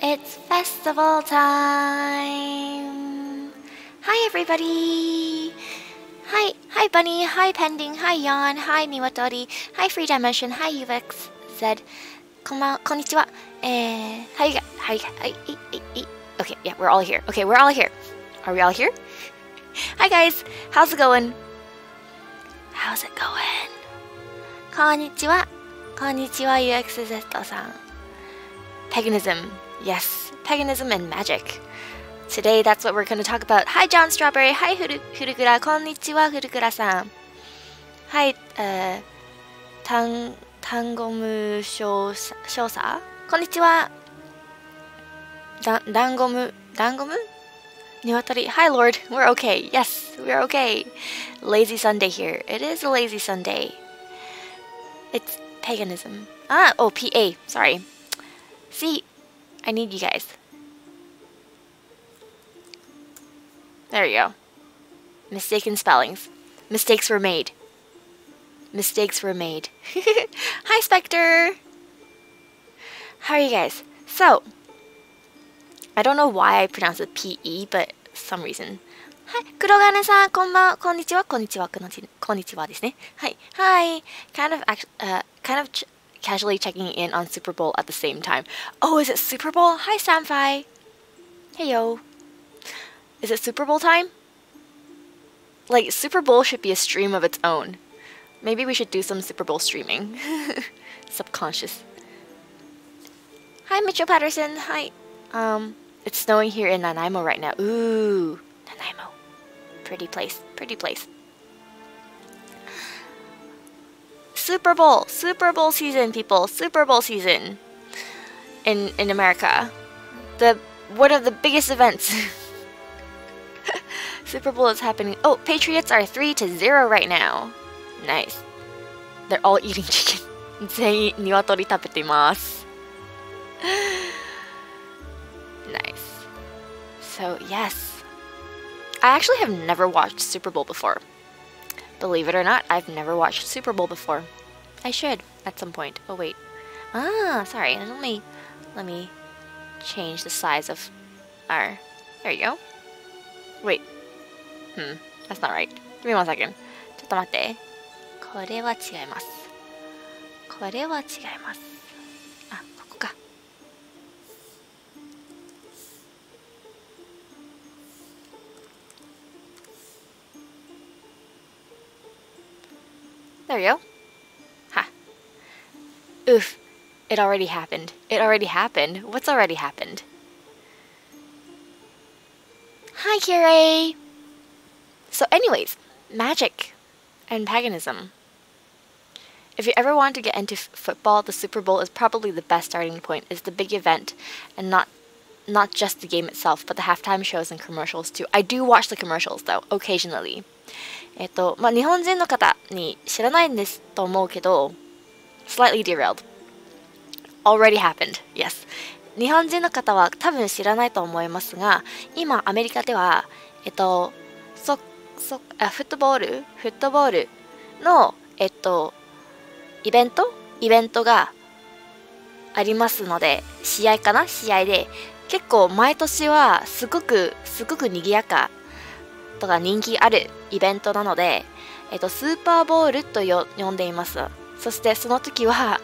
It's festival time! Hi everybody! Hi Bunny, hi Pending, hi Yon, hi Niwatori, hi Free Dimension, hi Uvix, Zed, konnichiwa. Okay, yeah, we're all here. Okay, we're all here. Are we all here? Hi guys, how's it going? How's it going? Konnichiwa. Konnichiwa UXZ-san. Paganism. Yes, paganism and magic. Today, that's what we're going to talk about. Hi, John Strawberry. Hi, Furukura. Konnichiwa, Furukura-san. Hi, Tangomu Shosa. Konnichiwa. Dangomu? Niwatori. Hi, Lord. We're okay. Yes, we're okay. Lazy Sunday here. It is a lazy Sunday. It's paganism. Oh, PA. Sorry. See, I need you guys. There you go. Mistaken spellings. Mistakes were made. Mistakes were made. Hi, Spectre! How are you guys? So, I don't know why I pronounce it PE, but some reason. Hi, Kurogane-san, konbanwa, konnichiwa, konnichiwa, konnichiwa desu ne. Hi, hi. Kind of casually checking in on Super Bowl at the same time. Oh, is it Super Bowl? Hi, Samfi. Hey, yo. Is it Super Bowl time? Like, Super Bowl should be a stream of its own. Maybe we should do some Super Bowl streaming. Subconscious. Hi, Mitchell Patterson. Hi. It's snowing here in Nanaimo right now. Ooh, Nanaimo. Pretty place. Pretty place. Super Bowl season, people. Super Bowl season in America. One of the biggest events. Super Bowl is happening. Oh, Patriots are 3-0 right now. Nice. They're all eating chicken. 全員鶏食べてます. Nice. So, yes. I actually have never watched Super Bowl before. Believe it or not, I've never watched Super Bowl before. I should at some point. Oh wait. Sorry. Let me change the size of our. There you go. Wait. That's not right. Give me 1 second. ちょっと待って。これは違います。これは違います。あ、ここか。There you go. Ha. Oof. It already happened. It already happened. What's already happened? Hi, Kirei! So anyways, magic and paganism. If you ever want to get into football, the Super Bowl is probably the best starting point. It's the big event, and not just the game itself, but the halftime shows and commercials too. I do watch the commercials though, occasionally. 日本人の方に知らないんですと思うけど slightly derailed. Already happened. Yes. 日本人の方は多分知らないと思いますが、今アメリカではフットボールのイベントがありますので、試合で結構毎年はすごく賑やかとか人気あるイベントなので、スーパーボールと呼んでいます。そしてその時は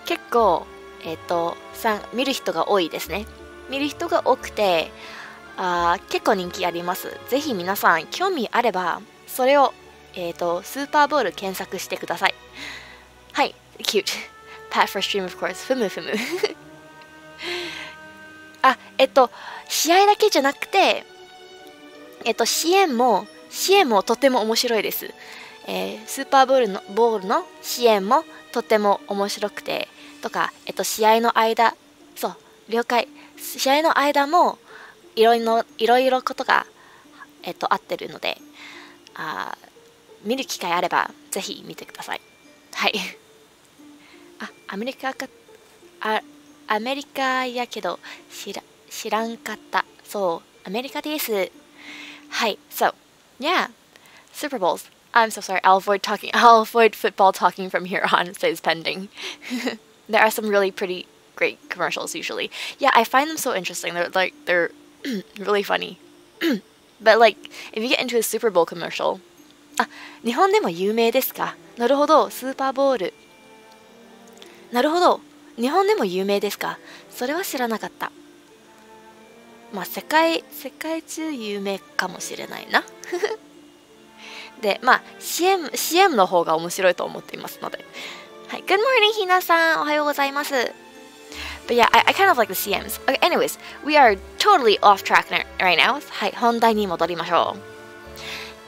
結構見る人が多いですね。見る人が多くて、結構人気あります。ぜひ皆さん興味あればそれをスーパーボール検索してください。はい、cute. Pat for stream of course. ふむ。試合だけじゃなくて。支援もとても面白いです。スーパーボールの支援もとても面白くてとか、試合の間、そう了解。試合の間もいろいろことが合ってるので、見る機会あればぜひ見てください。はい。アメリカやけど知らんかった。そうアメリカです。Hi, so, yeah, Super Bowls. I'm so sorry, I'll avoid football talking from here on, says Pending. There are some really pretty great commercials usually. Yeah, I find them so interesting. They're really funny. But like, if you get into a Super Bowl commercial, あ、日本でも有名ですか。なるほど、スーパーボール。なるほど、日本でも有名ですか。それは知らなかった。まあ世界中有名かもしれないな。で、まあ CM の方が面白いと思っていますので。はい、Good morning ひなさん、おはようございます。But yeah, I kind of like the CMs. Okay, anyways, we are totally off track right now. はい、本題に戻りましょう。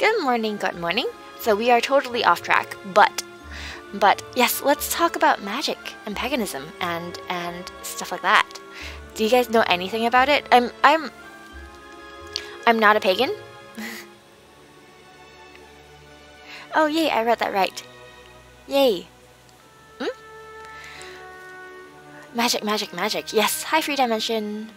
Good morning, good morning. So we are totally off track, but yes, let's talk about magic and paganism and stuff like that. Do you guys know anything about it? I'm not a pagan. Oh yay, I read that right. Yay. Magic, magic, magic. Yes, hi Free Dimension.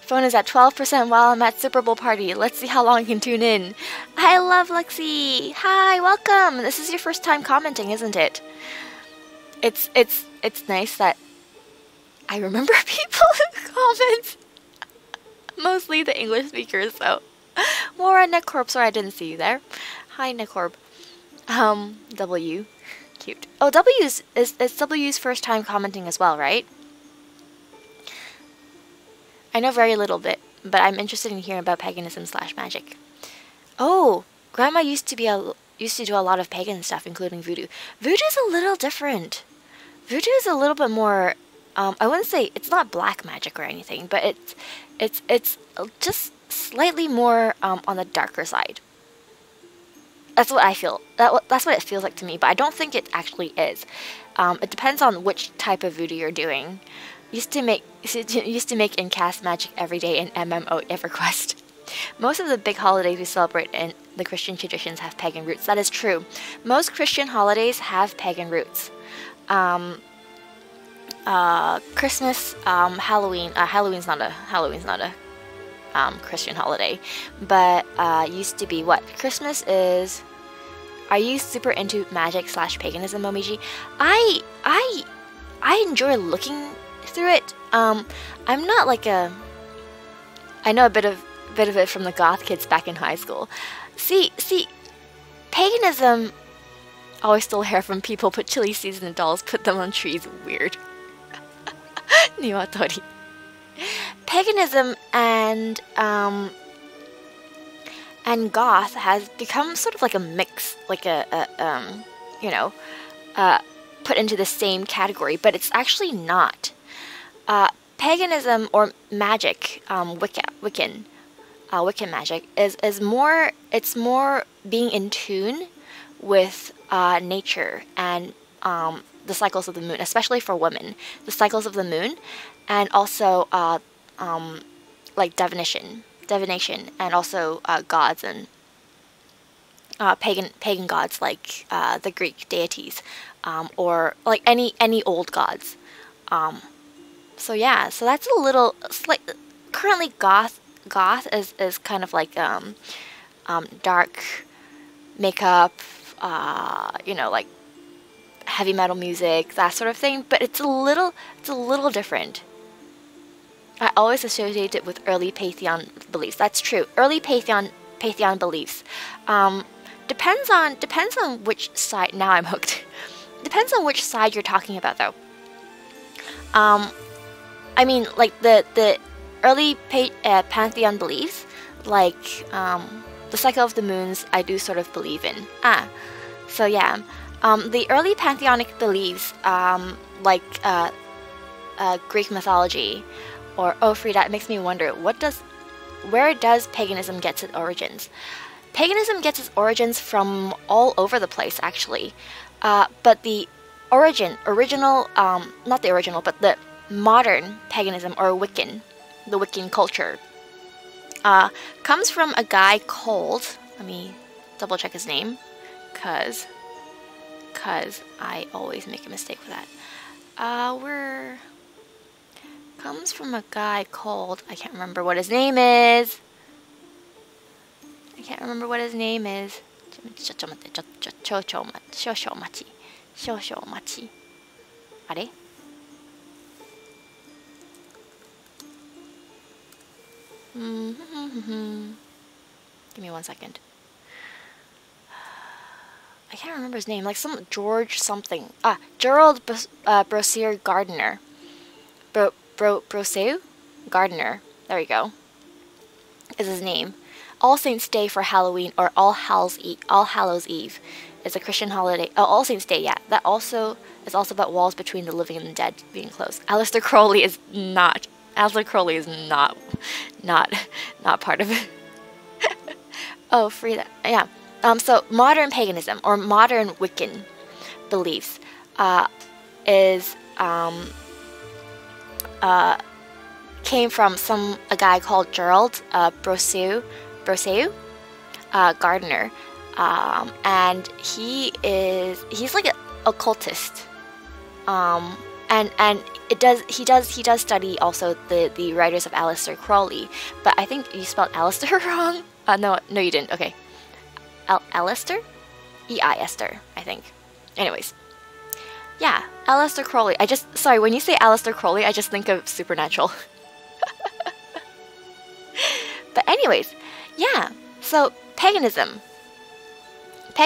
Phone is at 12% while I'm at Super Bowl party. Let's see how long I can tune in. I love Lexi. Hi, welcome. This is your first time commenting, isn't it? It's nice that I remember people in the comments. Mostly the English speakers, so. More Necorb, sorry I didn't see you there. Hi Necorb. W. Cute. Oh, it's W's first time commenting as well, right? I know very little bit, but I'm interested in hearing about paganism / magic. Oh, Grandma used to do a lot of pagan stuff, including voodoo. Voodoo's a little different. Voodoo is a little bit more. I wouldn't say it's not black magic or anything, but it's just slightly more on the darker side. That's what I feel. That's what it feels like to me, but I don't think it actually is. It depends on which type of voodoo you're doing. Used to make and cast magic every day in MMO EverQuest. Most of the big holidays we celebrate in the Christian traditions have pagan roots. That is true. Most Christian holidays have pagan roots. Christmas, Halloween. Halloween's not a Christian holiday, but used to be what? Christmas is. Are you super into magic / paganism, Momiji? I enjoy looking through it. I'm not like a. I know a bit of it from the goth kids back in high school. See, paganism. Always stole hair from people, put chili seeds in dolls, put them on trees. Weird. Niwatori. Paganism and goth has become sort of like a mix, like put into the same category, but it's actually not. Paganism or magic, Wiccan magic is more. It's more being in tune with nature and the cycles of the moon, especially for women, the cycles of the moon, and also like divination, and also gods and pagan gods like the Greek deities, or like any old gods. So yeah, so that's a little currently goth is kind of like dark makeup, like heavy metal music, that sort of thing, but it's a little different. I always associate it with early Pantheon beliefs. That's true. Early Pantheon beliefs. Depends on which side. Now I'm hooked. Depends on which side you're talking about, though. I mean, like the early Pantheon beliefs, like the cycle of the moons, I do sort of believe in. So yeah. The early pantheonic beliefs, like Greek mythology, or Frida, it makes me wonder, where does paganism get its origins? Paganism gets its origins from all over the place, actually. But the not the original, but the modern paganism, or Wiccan, the Wiccan culture, comes from a guy called, let me double check his name, cause I always make a mistake with that. Comes from a guy called, I can't remember what his name is. Give me 1 second. I can't remember his name. Like some George something. Gerald Brosier Gardner. Broseu Gardner. There we go. Is his name. All Saints Day for Halloween, or All Hallows Eve, is a Christian holiday. Oh, All Saints Day, yeah. That also is also about walls between the living and the dead being closed. Aleister Crowley is not. Aleister Crowley is not part of it. Oh, Frida. Yeah. So modern paganism or modern Wiccan beliefs is came from a guy called Gerald Broseu Gardner, and he's like an occultist, and he does study also the writers of Aleister Crowley, but I think you spelled Aleister wrong. No, you didn't. Okay, Aleister, Esther, I think. Anyways, yeah, Aleister Crowley. Sorry, when you say Aleister Crowley, I just think of Supernatural. But anyways, yeah. So paganism. ち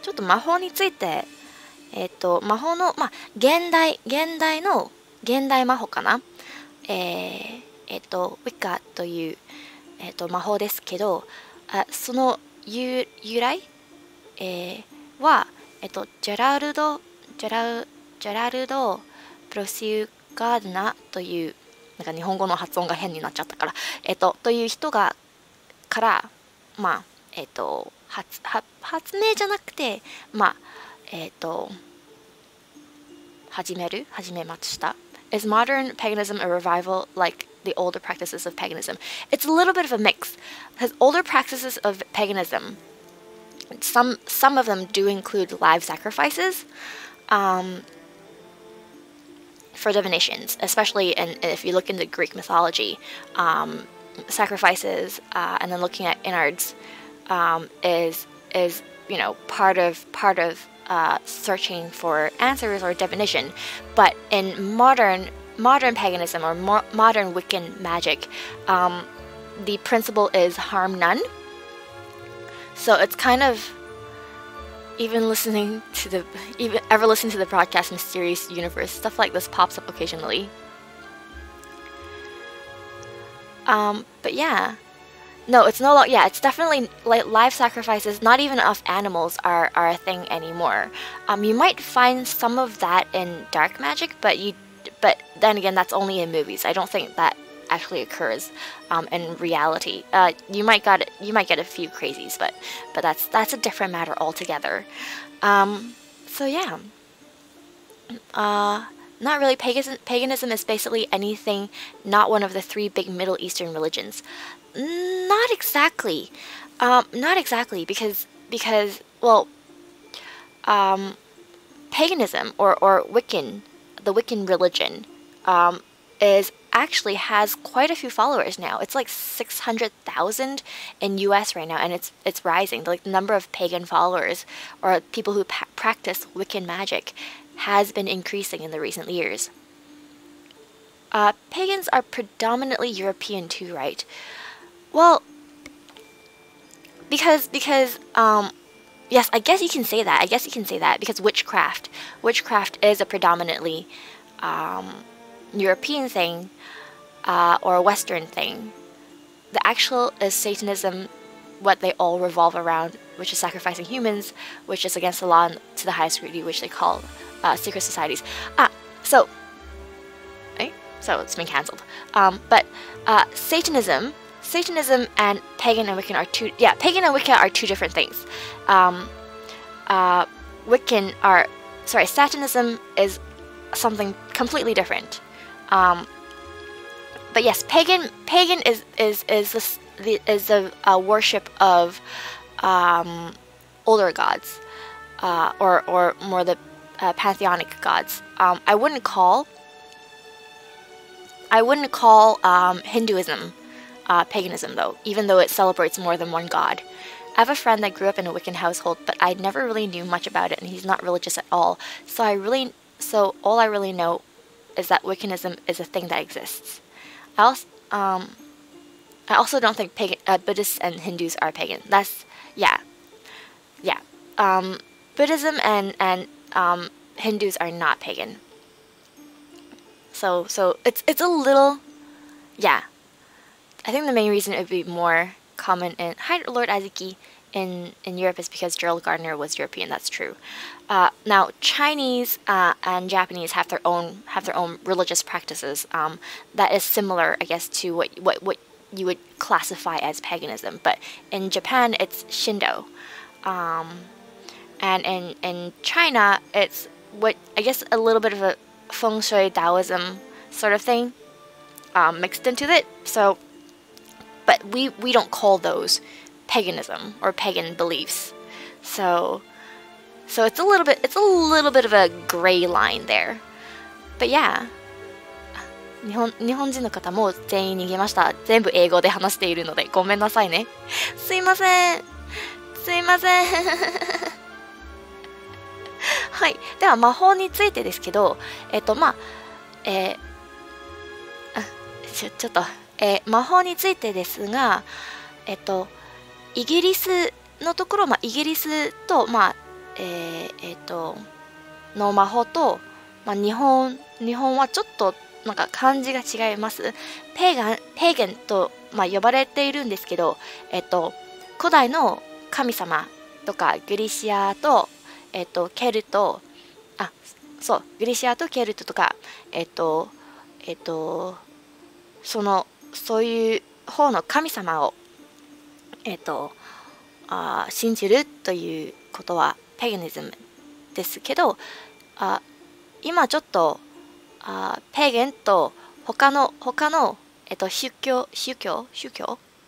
ょっと魔法について、魔法の現代魔法かな。ウィッカという魔法ですけど、その由来はジェラルドプロシュガードナというなんか日本語の発音が変になっちゃったからという人から発明じゃなくて始めました。Is modern paganism a revival like the older practices of paganism? It's a little bit of a mix. Because older practices of paganism, some of them do include live sacrifices for divinations, especially if you look into Greek mythology. Sacrifices and then looking at innards is part of searching for answers or divination. But in modern paganism or modern Wiccan magic, the principle is harm none. So it's kind of ever listening to the broadcast Mysterious Universe, stuff like this pops up occasionally. But yeah. No, it's no longer. Yeah, it's definitely like live sacrifices. Not even of animals are a thing anymore. You might find some of that in dark magic, but then again, that's only in movies. I don't think that actually occurs in reality. You might get a few crazies, but that's a different matter altogether. So yeah. Not really. Paganism is basically anything not one of the 3 big Middle Eastern religions. Not exactly. Because paganism or Wiccan, the Wiccan religion, has quite a few followers now. It's like 600,000 in US right now, and it's rising. Like the number of pagan followers or people who practice Wiccan magic has been increasing in the recent years. Pagans are predominantly European too, right? Well, because yes, I guess you can say that. Because witchcraft is a predominantly European thing or a Western thing. The actual is Satanism, what they all revolve around, which is sacrificing humans, which is against the law and to the highest degree, which they call secret societies. So it's been cancelled. But Satanism and pagan and Wiccan are pagan and Wicca are two different things. Satanism is something completely different. But yes, pagan is the worship of older gods, or more the pantheonic gods. I wouldn't call Hinduism paganism though, even though it celebrates more than one god. I have a friend that grew up in a Wiccan household, but I never really knew much about it, and he's not religious at all. So all I really know is that Wiccanism is a thing that exists. I also don't think Buddhists and Hindus are pagan. That's yeah. Buddhism and Hindus are not pagan. So it's a little, yeah. I think the main reason it would be more common in Hi Lord Azuki in Europe is because Gerald Gardner was European. That's true. Now Chinese and Japanese have their own religious practices that is similar, I guess, to what you would classify as paganism. But in Japan, it's Shindo, and in China, it's what I guess a little bit of a feng shui Taoism sort of thing mixed into it. So, but we don't call those paganism or pagan beliefs. So it's a little bit of a gray line there. But yeah. 日本人の方も全員逃げました。全部英語で話しているのでごめんなさいね。すいません。はい。では魔法についてですけど、魔法についてですが、イギリスのところ、イギリスとの魔法と、日本はちょっとなんか漢字が違います。ペーガンと、呼ばれているんですけど、古代の神様とかグリシアと、ケルト、グリシアとケルトとか、そういう方の神様を、信じるということはペガニズムですけど、今ちょっとペガンと他の宗教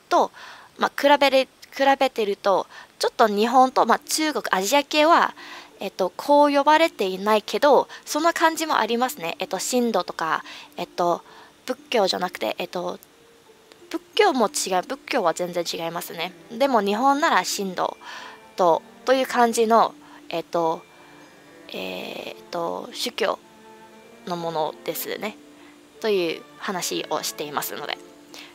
と、比べてるとちょっと日本と、中国アジア系は、こう呼ばれていないけどそんな感じもありますね。神道とか、仏教じゃなくて、仏教も違う。仏教は全然違いますね。でも日本なら神道という感じの宗教のものですね。という話をしていますので。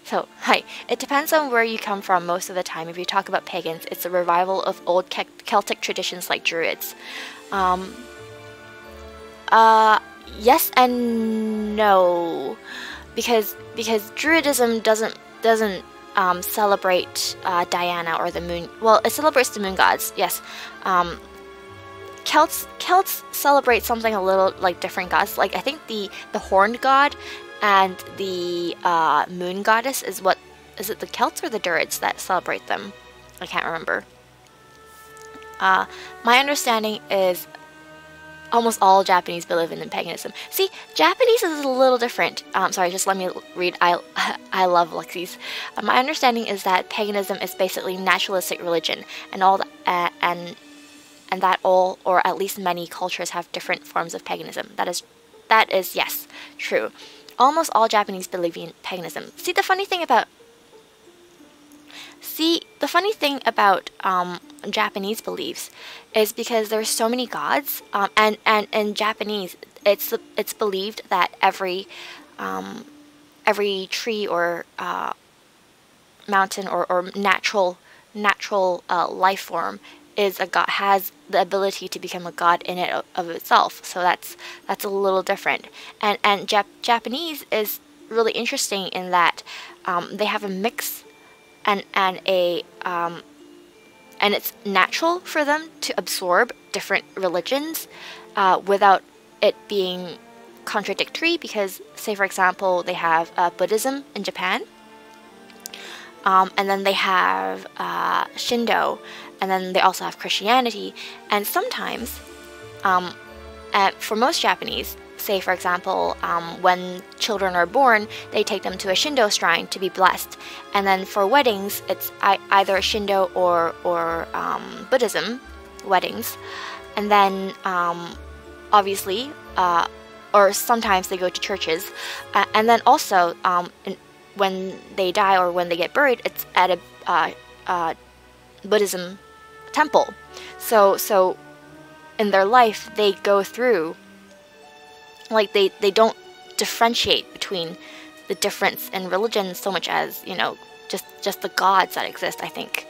So, hi. It depends on where you come from most of the time. If you talk about pagans, it's a revival of old Celtic traditions like Druids. Yes and no, because Druidism doesn't celebrate Diana or the moon. Well, it celebrates the moon gods. Yes. Celts celebrate something a little like different gods. Like I think the horned god and the moon goddess is it the Celts or the Druids that celebrate them? I can't remember. My understanding is almost all Japanese believe in paganism. See, Japanese is a little different. Sorry, just let me read. I love Lexi's. My understanding is that paganism is basically naturalistic religion, and all and that all, or at least many cultures have different forms of paganism. That is yes, true. Almost all Japanese believe in paganism. See, the funny thing about Japanese beliefs is because there's so many gods, and in Japanese, it's believed that every tree or mountain or natural life form is a god, has the ability to become a god in it of itself. So that's a little different. And Japanese is really interesting in that they have a mix and it's natural for them to absorb different religions without it being contradictory, because say for example they have Buddhism in Japan, and then they have Shindo, and then they also have Christianity. And sometimes for most Japanese, say for example when children are born, they take them to a Shindo shrine to be blessed, and then for weddings it's either Shindo or Buddhism weddings, and then obviously or sometimes they go to churches, and then also when they die or when they get buried, it's at a Buddhism temple. So in their life they go through, like they don't differentiate between the difference in religion so much as, you know, just the gods that exist, I think.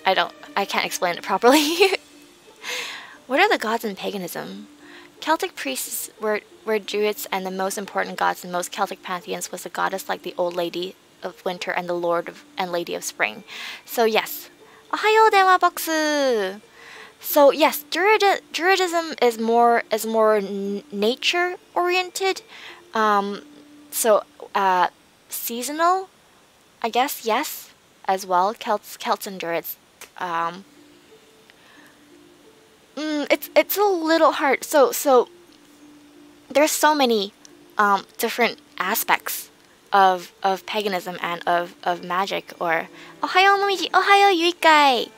I can't explain it properly. What are the gods in paganism? Celtic priests were druids, and the most important gods in most Celtic pantheons was a goddess like the Old Lady of Winter and the Lord and Lady of Spring. So yes. Ohayo denwa box. So yes, druidism is more nature oriented. So seasonal, I guess, yes, as well. Celts and druids. It's a little hard. So there's so many different aspects of paganism and of magic. Or Ohayo Momiji, Ohayo Yuikai.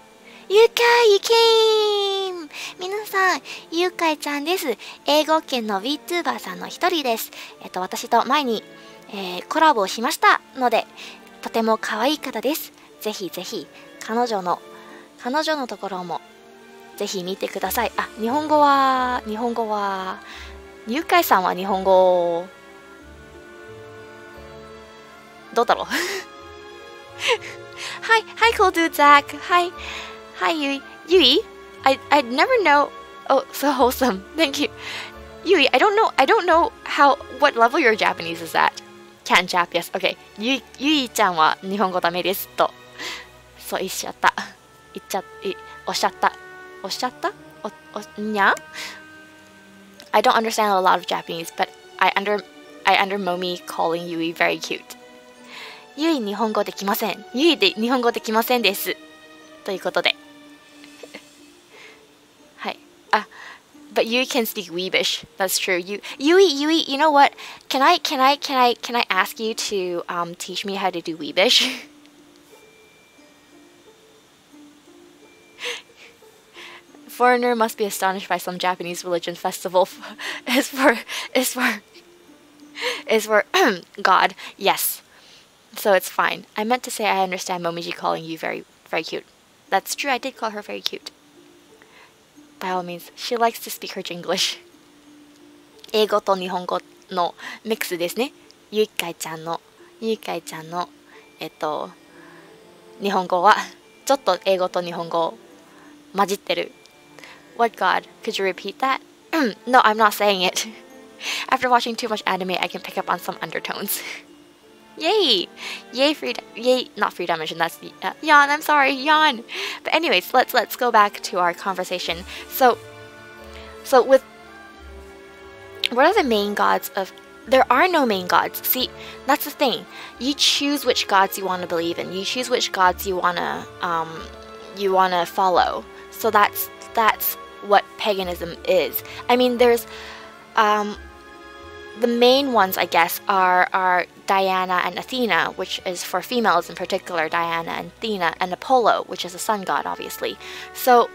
Yukai, you came! 皆さん、ゆうかいちゃんです。英語圏の Vtuber さんの一人です。私と前に、コラボをしましたので、とても可愛い方です。ぜひぜひ、彼女のところも、ぜひ見てください。あ、日本語は、ゆうかいさんは日本語、どうだろうHi, cool dude Zach. Hi, Yui. I'd never know. Oh, so wholesome. Thank you. Yui, I don't know what level your Japanese is at. Can't Jap, yes. Okay. Yui ちゃんは日本語ダメですと。そう、おっしゃった。にゃ? I don't understand a lot of Japanese, but I under Momi calling Yui very cute. ゆい日本語できません。ゆいで日本語できませんです。ということで。はい。あ、but you can speak Weebish. That's true. Yui, you know what? Can I ask you to teach me how to do Weebish? Foreigner must be astonished by some Japanese religion festival is for God. Yes. So it's fine. I meant to say I understand Momiji calling you very, very cute. That's true, I did call her very cute. By all means, she likes to speak her Jinglish. 英語と日本語のミックスですね。ゆいかいちゃんの日本語はちょっと英語と日本語混じってる。What God? Could you repeat that? No, I'm not saying it. After watching too much anime, I can pick up on some undertones. Yay! Not free dimension, that's the, yawn, I'm sorry, yawn! But anyways, let's go back to our conversation. So with, what are the main gods of, there are no main gods. See, that's the thing. You choose which gods you want to believe in. You choose which gods you wanna follow. So that's what paganism is. I mean, there's, the main ones, I guess, are Diana and Athena, which is for females in particular, Diana and Athena, and Apollo, which is a sun god, obviously. So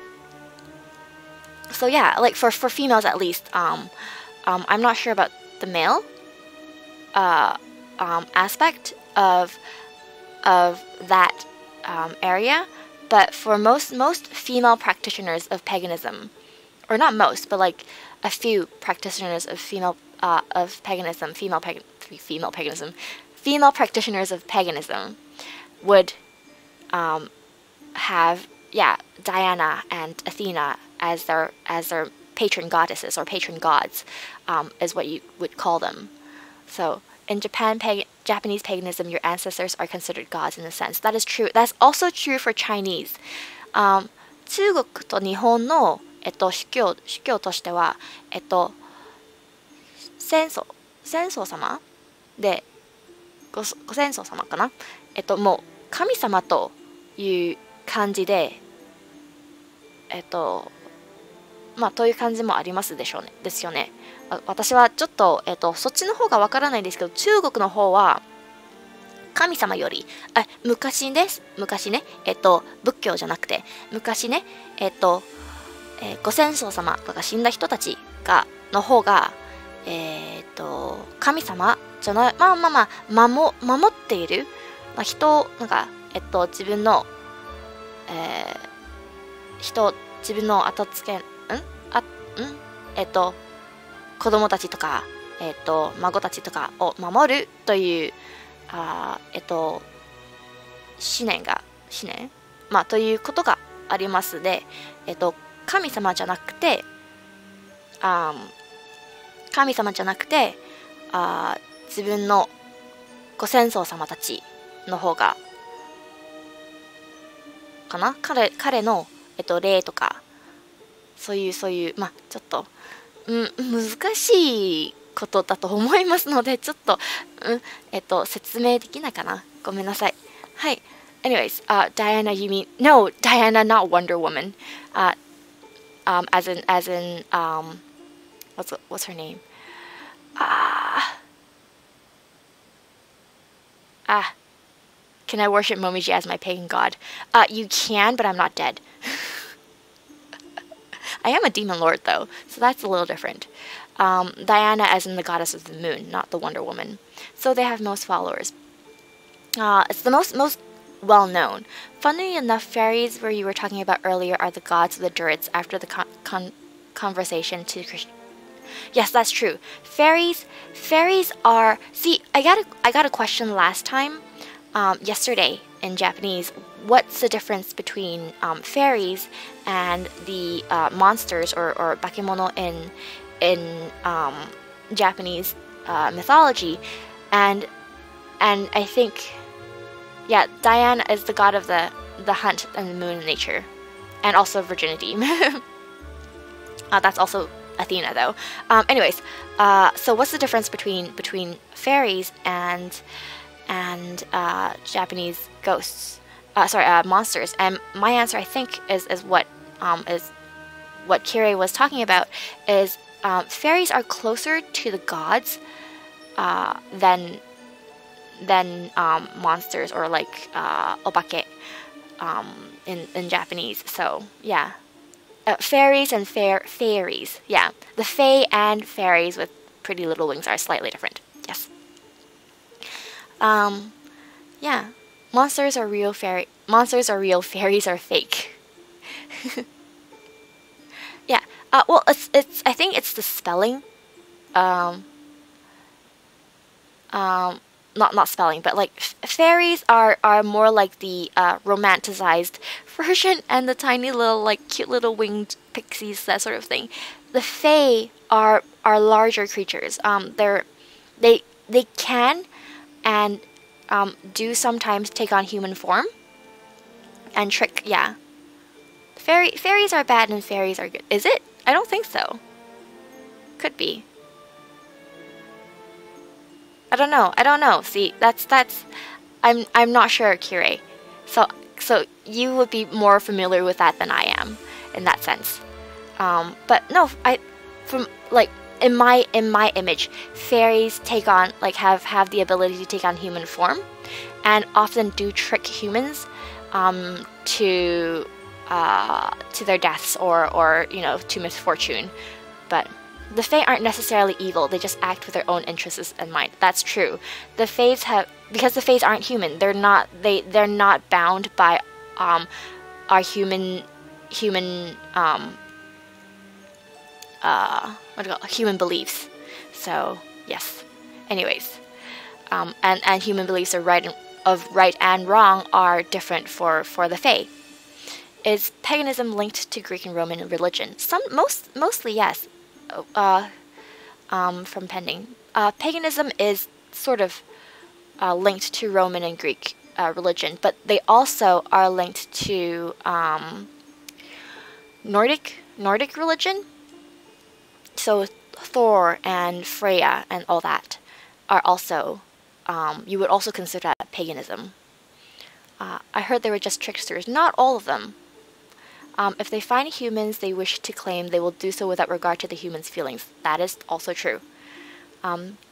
yeah, like for females at least, I'm not sure about the male aspect of that area, but for most female practitioners of paganism, or not most, but like a few practitioners of female practitioners of paganism would have, yeah, Diana and Athena as their patron goddesses or patron gods, is what you would call them. So in Japanese paganism, your ancestors are considered gods in a sense. That is true. That's also true for Chinese. 中国と日本の宗教としては先祖様でご先祖様かな、もう神様という感じでまあという感じもありますですよね。私はちょっとそっちの方がわからないんですけど、中国の方は神様より昔ね、仏教じゃなくて昔ね、ご先祖様とか死んだ人たちの方が神様じゃない、守っている、人なんか自分の後付け子供たちとか孫たちとかを守るという思念ということがありますで、神様じゃなくて自分のご先祖様たちの方がかな、彼の、霊とかそういうちょっと、難しいことだと思いますので、ちょっと、説明できないかな、ごめんなさい。はい。Anyways, Diana, you mean no, Diana, not Wonder Woman. As in, what's her name? Can I worship Momiji as my pagan god? You can, but I'm not dead. I am a demon lord though, so that's a little different. Diana as in the goddess of the moon, not the Wonder Woman. So they have most followers. It's the most well known. Funnily enough, fairies, where you were talking about earlier, are the gods of the Druids after the conversation to Christian. Yes, that's true. Fairies are. See, I got a question last time, yesterday in Japanese. What's the difference between fairies and the monsters or bakemono in Japanese mythology? And I think, yeah, Diana is the god of the hunt and the moon and nature, and also virginity. That's also Athena though. Anyways, so what's the difference between fairies and Japanese ghosts? Monsters. And my answer, I think, is what Kirei was talking about. Is fairies are closer to the gods than monsters or like obake in Japanese. So yeah. Fairies and fairies. Yeah, the fae and fairies with pretty little wings are slightly different. Yes. Yeah. Monsters are real, fairies are fake. Yeah. Well, it's. I think it's the spelling. Not spelling, but like fairies are more like the romanticized version, and the tiny little like cute little winged pixies, that sort of thing. The fae are larger creatures. They can and do sometimes take on human form and trick. Yeah, fairies are bad and fairies are good. Is it? I don't think so. Could be. I don't know. See, that's I'm not sure, Kirei. So you would be more familiar with that than I am in that sense. But no, from like in my image, fairies take on like have the ability to take on human form, and often do trick humans to their deaths or to misfortune. But the Fae aren't necessarily evil, they just act with their own interests in mind. That's true. The Faes because the Faes aren't human, they're not bound by our human beliefs. So yes. Anyways. And human beliefs of right and wrong are different for the Fae. Is paganism linked to Greek and Roman religion? Mostly yes. From Pending. Paganism is sort of linked to Roman and Greek religion, but they also are linked to Nordic religion. So Thor and Freya and all that are also, you would also consider that paganism. I heard they were just tricksters. Not all of them. If they find humans they wish to claim, they will do so without regard to the humans' feelings. That is also true.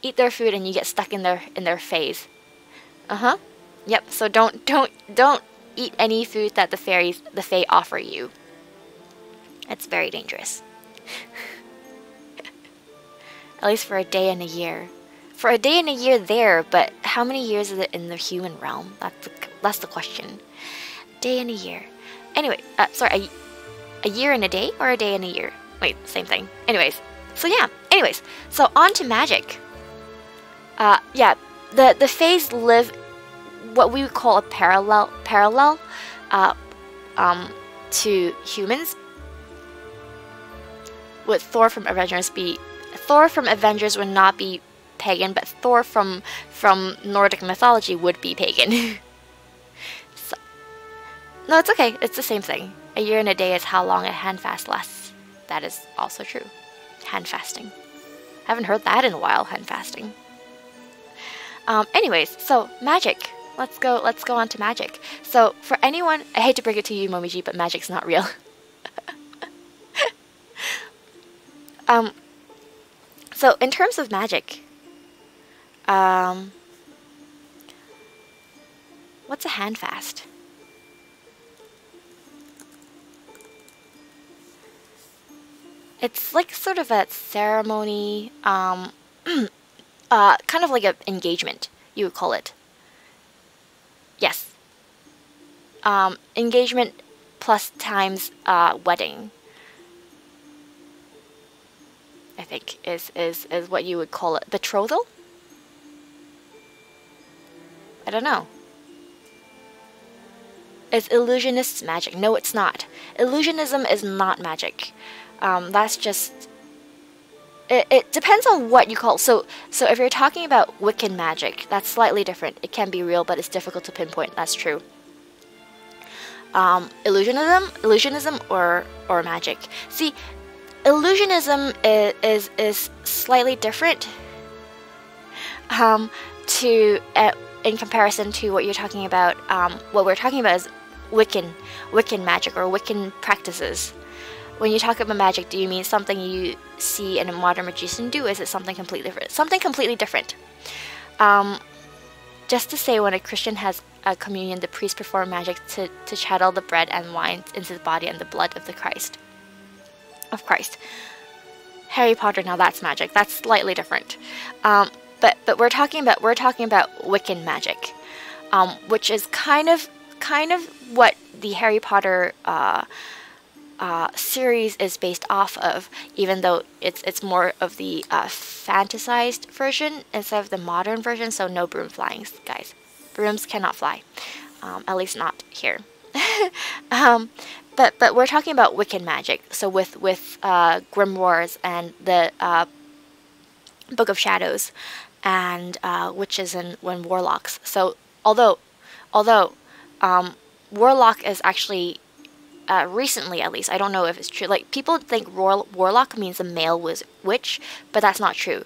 Eat their food and you get stuck in their phase. Yep. So don't eat any food that the Fae offer you. It's very dangerous. At least for a day and a year. For a day and a year there, but how many years is it in the human realm? That's the question. Day and a year. Anyway, sorry, a year and a day or a day and a year? Wait, same thing. Anyways, So yeah, anyways, so on to magic. Yeah, the Faes live what we would call a parallel to humans. Would Thor from Avengers would not be pagan, but Thor from Nordic mythology would be pagan. So, no, it's okay. It's the same thing. A year and a day is how long a hand fast lasts. That is also true. Hand fasting. I haven't heard that in a while. Hand fasting. Anyways, so magic. Let's go on to magic. So for anyone, I hate to break it to you, Momiji, but magic's not real. So in terms of magic, what's a hand fast? It's like sort of a ceremony, kind of like an engagement, you would call it. Yes. Engagement plus times wedding, I think is what you would call it. Betrothal? I don't know. Is illusionist magic? No, it's not. Illusionism is not magic. That's just... It depends on what you call. So if you're talking about Wiccan magic, that's slightly different. It can be real, but it's difficult to pinpoint. That's true. Illusionism or magic. See, illusionism is slightly different in comparison to what you're talking about. What we're talking about is Wiccan magic or Wiccan practices. When you talk about magic, do you mean something you see in a modern magician do? Is it something completely different? Something completely different. Just to say, when a Christian has a communion, the priest perform magic to channel the bread and wine into the body and the blood of Christ. Harry Potter, now that's magic. That's slightly different. But we're talking about Wiccan magic, which is kind of what the Harry Potter series is based off of, even though it's more of the fantasized version instead of the modern version. So no broom flying, guys. Brooms cannot fly, at least not here. But we're talking about Wiccan magic. So with grimoires and the Book of Shadows and witches and warlocks. So although warlock is actually recently, at least, I don't know if it's true. Like, people think warlock means a male witch, but that's not true.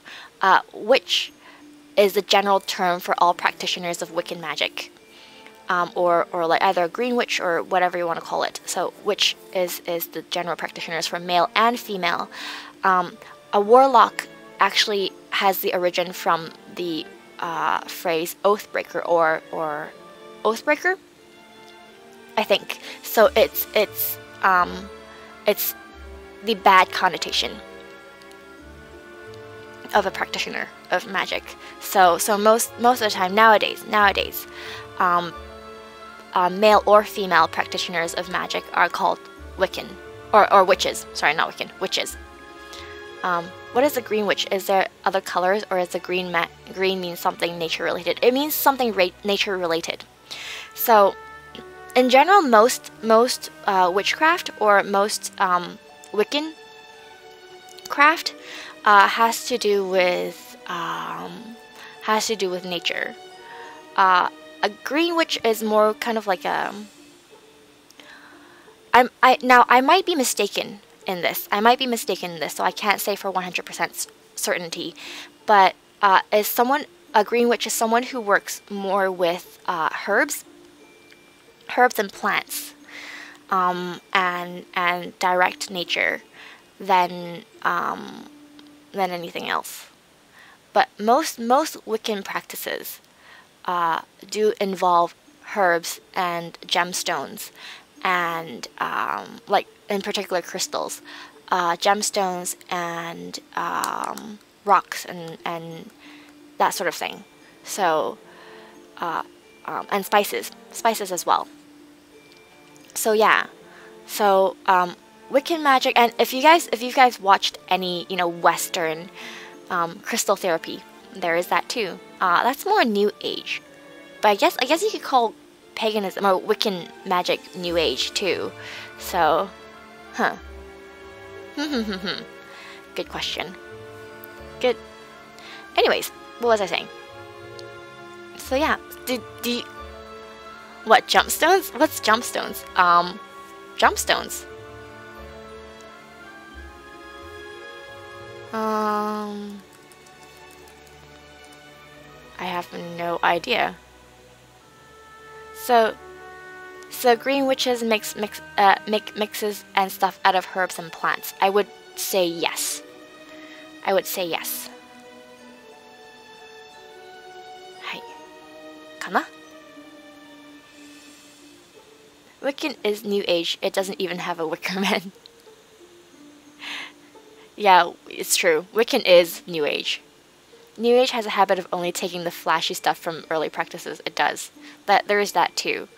Witch is the general term for all practitioners of Wiccan magic, or like either a green witch or whatever you want to call it. So witch is the general practitioners for male and female. A warlock actually has the origin from the phrase oathbreaker or oathbreaker, I think. So it's the bad connotation of a practitioner of magic. So most of the time nowadays, male or female practitioners of magic are called Wiccan or witches. Sorry, not Wiccan, witches. What is a green witch? Is there other colors, or is the green means something nature related? It means something nature related. So in general, most witchcraft or most Wiccan craft has to do with nature. A green witch is more kind of like a. I might be mistaken in this. So I can't say for 100% certainty. But a green witch is someone who works more with herbs and plants, and direct nature than anything else. But most Wiccan practices do involve herbs and gemstones, and like in particular crystals, gemstones and rocks and that sort of thing. So and spices as well. So yeah, so Wiccan magic, and if you guys watched any, you know, Western crystal therapy, there is that too. That's more New Age, but I guess you could call paganism or Wiccan magic New Age too. So, huh? Good question. Good. Anyways, what was I saying? So yeah, do you, what, jumpstones? What's jumpstones? Jumpstones. I have no idea. So green witches make mixes and stuff out of herbs and plants. I would say yes. I would say yes. Hi. Kana? Wiccan is New Age. It doesn't even have a Wickerman. Yeah, it's true. Wiccan is New Age. New Age has a habit of only taking the flashy stuff from early practices. It does. There is that too.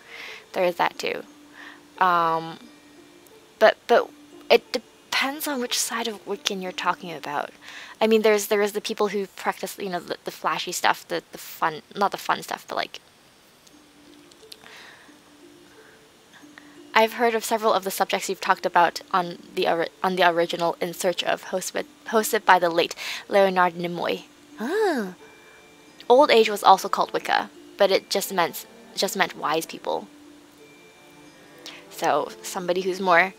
There is that too. But it depends on which side of Wiccan you're talking about. I mean, there is the people who practice, you know, the flashy stuff, the fun, not the fun stuff, but like, I've heard of several of the subjects you've talked about on the original In Search of, hosted by the late Leonard Nimoy. Ah. Old Age was also called Wicca, but it just meant wise people. So somebody who's more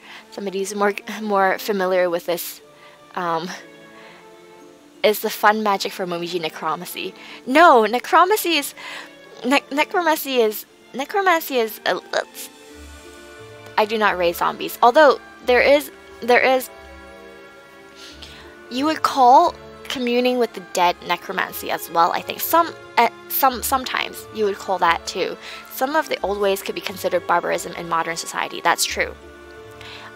familiar with this is the fun magic for Momiji necromancy. No, necromancy is I do not raise zombies. Although there is you would call communing with the dead necromancy as well, I think. Sometimes you would call that too. Some of the old ways could be considered barbarism in modern society. That's true.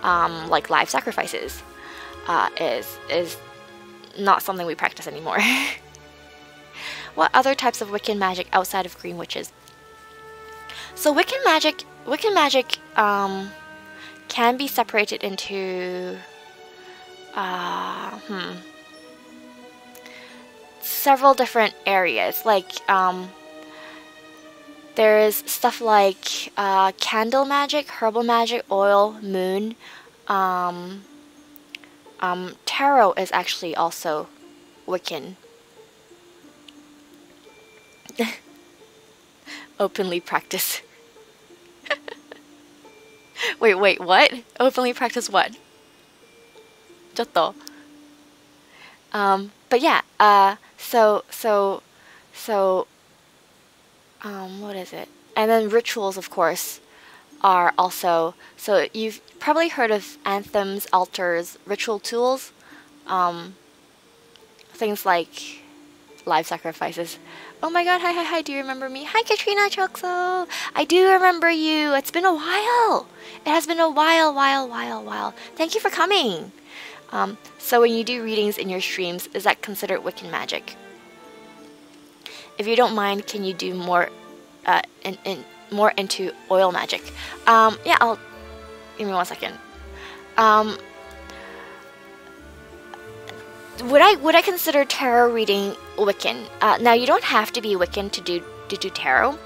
Like live sacrifices is not something we practice anymore. What other types of Wiccan magic outside of green witches? So Wiccan magic can be separated into several different areas. Like there is stuff like candle magic, herbal magic, oil, moon. Tarot is actually also Wiccan. Openly practice. Wait, what? Openly practice what? ちょっと. But yeah, what is it? And then rituals, of course, are also, so you've probably heard of anthems, altars, ritual tools, things like live sacrifices. Oh my god, hi, do you remember me? Hi, Katrina Chokso! I do remember you! It's been a while! It has been a while. Thank you for coming! So when you do readings in your streams, is that considered Wiccan magic? If you don't mind, can you do more more into oil magic? Yeah, give me 1 second. Would I consider tarot reading Wiccan? Now you don't have to be Wiccan to do tarot,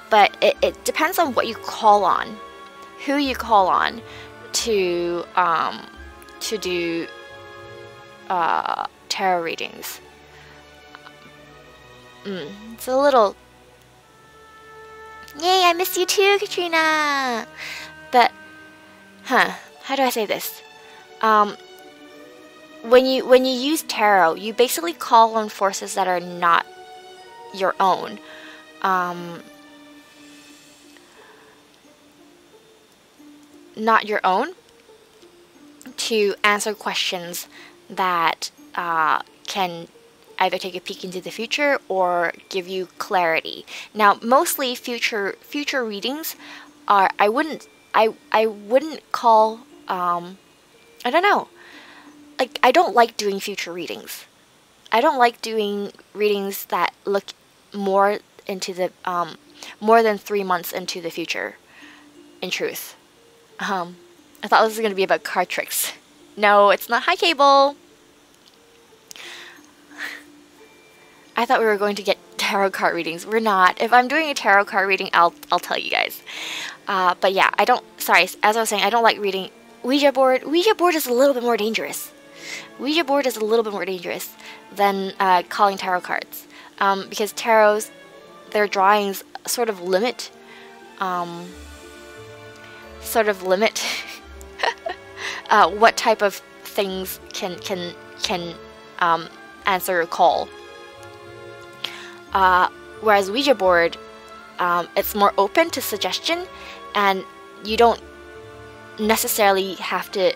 but it depends on what you call on, who you call on to do tarot readings. It's a little. Yay! I miss you too, Katrina. But, how do I say this? When you use tarot, you basically call on forces that are not your own. Not your own, to answer questions that can either take a peek into the future or give you clarity. Now, mostly future readings are, I wouldn't call, I don't know. Like, I don't like doing future readings. I don't like doing readings that look more into the, more than 3 months into the future, in truth. I thought this was going to be about card tricks. No, it's not. Hi, Cable. I thought we were going to get tarot card readings. We're not. If I'm doing a tarot card reading, I'll tell you guys. But yeah, I don't. Sorry, as I was saying, I don't like reading Ouija board. Ouija board is a little bit more dangerous. Ouija board is a little bit more dangerous than calling tarot cards, because tarots, their drawings sort of limit what type of things can answer your call. Whereas Ouija board, it's more open to suggestion, and you don't necessarily have to,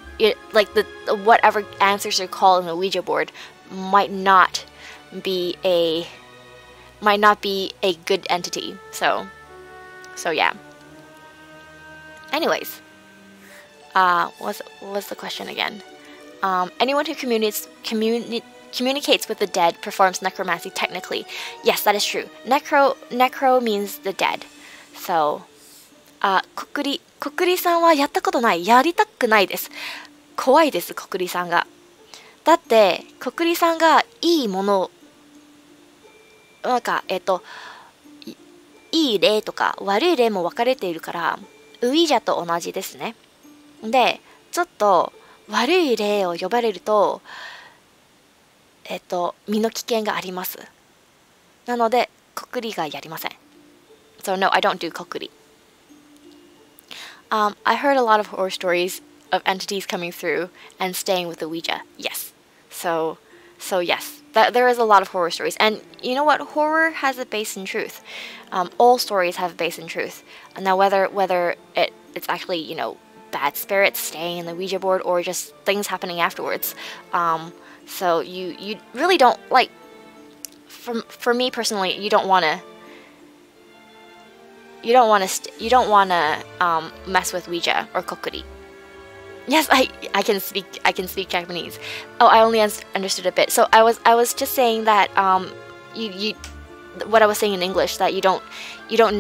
whatever answers your call in the Ouija board might not be a good entity. So yeah. Anyways, what was the question again? Anyone who communicates with the dead performs necromancy technically. Yes, that is true. Necro means the dead. So, こくりさんはやったことない。やりたくないです。怖いです、こくりさんが。だって、こくりさんがいいもの、いい例とか悪い例も分かれているから、ウィージャと同じですね。で、ちょっと悪い例を呼ばれると、身の危険があります。なので、こくりがやりません。So no, I don't do こくり。I heard a lot of horror stories of entities coming through and staying with the Ouija. Yes. So yes, there is a lot of horror stories. And you know what? Horror has a base in truth. All stories have a base in truth. And now whether it's actually, you know, bad spirits staying in the Ouija board or just things happening afterwards. So you really don't, like, for me personally, you don't want to mess with Ouija or kokuri. Yes, I can speak Japanese. Oh, I only understood a bit. So I was just saying that what I was saying in English, that you don't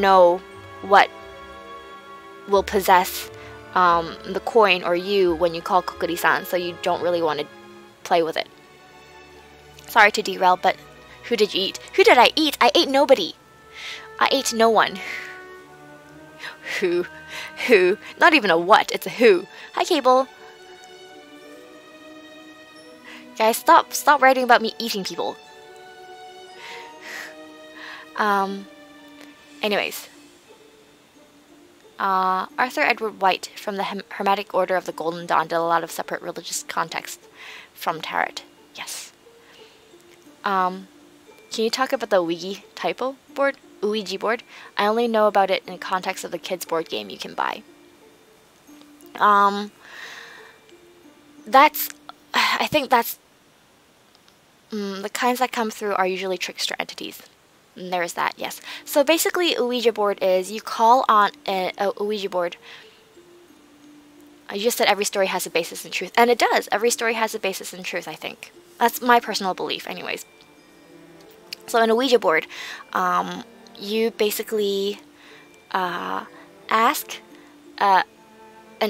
know what will possess the coin or you when you call kokuri-san, so you don't really want to play with it. Sorry to derail, but who did you eat? Who did I eat? I ate nobody. I ate no one. Who? Not even a what, it's a who. Hi, Cable. Guys, stop writing about me eating people. Anyways. Arthur Edward White from the Hermetic Order of the Golden Dawn did a lot of separate religious contexts from tarot. Yes. Can you talk about the Ouija Ouija board? I only know about it in context of the kids board game you can buy. I think that's the kinds that come through are usually trickster entities. And there's that, yes. So basically, a Ouija board is you call on a Ouija board. I just said every story has a basis in truth, and it does. Every story has a basis in truth, I think. That's my personal belief, anyways. So in a Ouija board, you basically ask an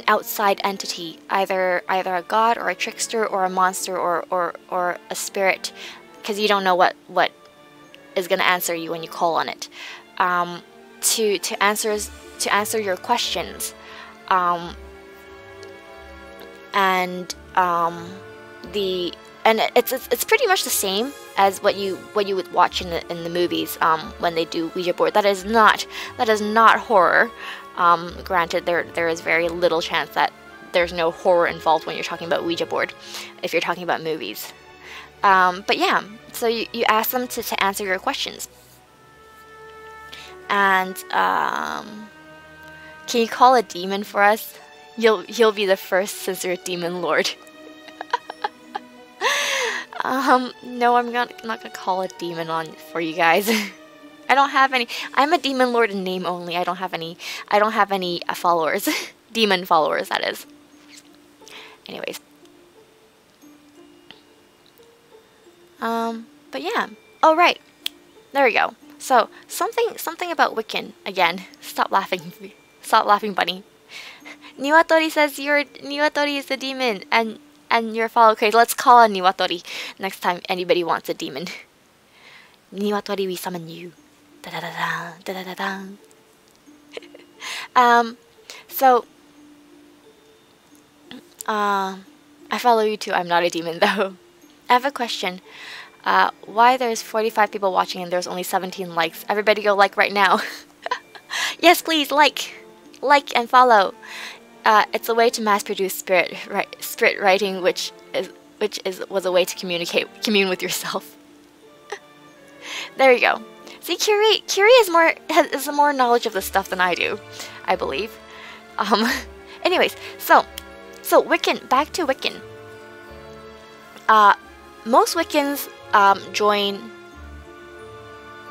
outside entity, either a god or a trickster or a monster or a spirit, because you don't know what is going to answer you when you call on it, to answer your questions, and it's pretty much the same as what you would watch in the movies when they do Ouija board. That is not horror. Granted, there is very little chance that there's no horror involved when you're talking about Ouija board, if you're talking about movies. But yeah, so you ask them to answer your questions. And can you call a demon for us? You'll be the first sincere demon lord. No, I'm not gonna call a demon on for you guys. I don't have any. I'm a demon lord in name only. I don't have any followers. Demon followers, that is. Anyways. But yeah. Oh, right. There we go. So, something about Wiccan. Again, stop laughing. Stop laughing, bunny. Niwatori says your Niwatori is a demon and your follow. Okay, let's call on Niwatori next time anybody wants a demon. Niwatori, we summon you. Da da da da da da da da. So I follow you too. I'm not a demon though. I have a question. Why there's 45 people watching and there's only 17 likes? Everybody go like right now. Yes, please like and follow. It's a way to mass-produce spirit writing, which was a way to commune with yourself. There you go. See, Curie has more knowledge of this stuff than I do, I believe. Anyways, so Wiccan. Back to Wiccan. Most Wiccans join.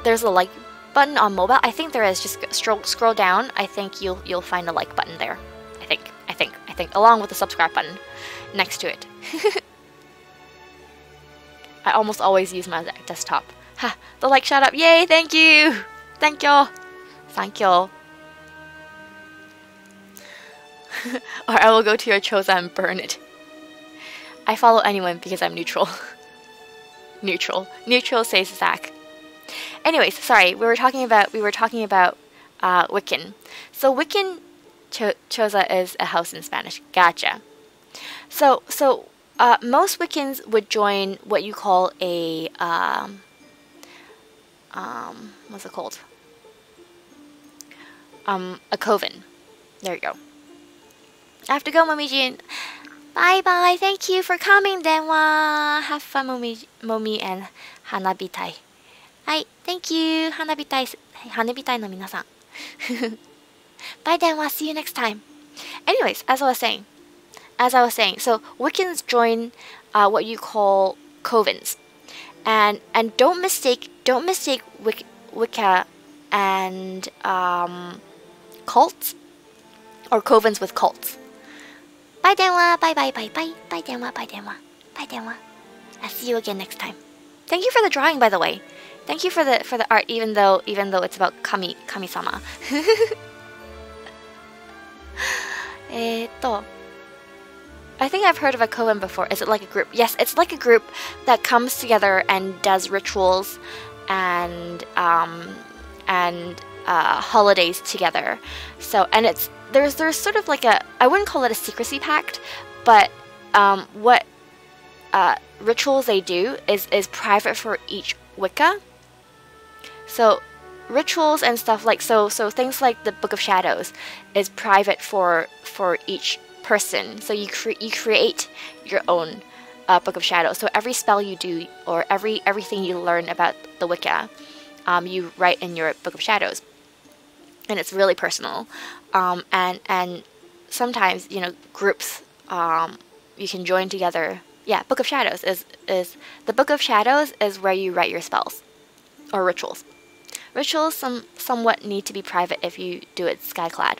There's a like button on mobile. I think there is. Just scroll down. I think you'll find a like button there. I think along with the subscribe button next to it. I almost always use my desktop. Ha! The like shot up. Yay! Thank you. Thank you. Thank you. Or I will go to your Choza and burn it. I follow anyone because I'm neutral. Neutral says Zach. Anyways, sorry. We were talking about Wiccan. So Wiccan Choza is a house in Spanish. Gotcha. So most Wiccans would join what you call a what's it called? A coven. There you go. I have to go, Momiji. Bye bye. Thank you for coming, Denwa. Have fun, Momi and Hanabitai. Hi, thank you, Hanabitai no minasan. Bye, Denwa. See you next time. Anyways, as I was saying, so Wiccans join what you call covens, and don't mistake Wicca and cults or covens with cults. Bye, Denwa. Bye, Denwa. Bye, Denwa. I'll see you again next time. Thank you for the drawing, by the way. Thank you for the art, even though it's about kami-sama. I think I've heard of a coven before. Is it like a group? Yes, it's like a group that comes together and does rituals and holidays together. So, and there's sort of like I wouldn't call it a secrecy pact, but what rituals they do is private for each Wicca. So rituals and stuff like so things like the Book of Shadows is private for each person. So you create your own Book of Shadows. So every spell you do or everything you learn about the Wicca, you write in your Book of Shadows, and it's really personal. And sometimes groups you can join together. Yeah, Book of Shadows is the Book of Shadows is where you write your spells or rituals. Rituals somewhat need to be private if you do it skyclad.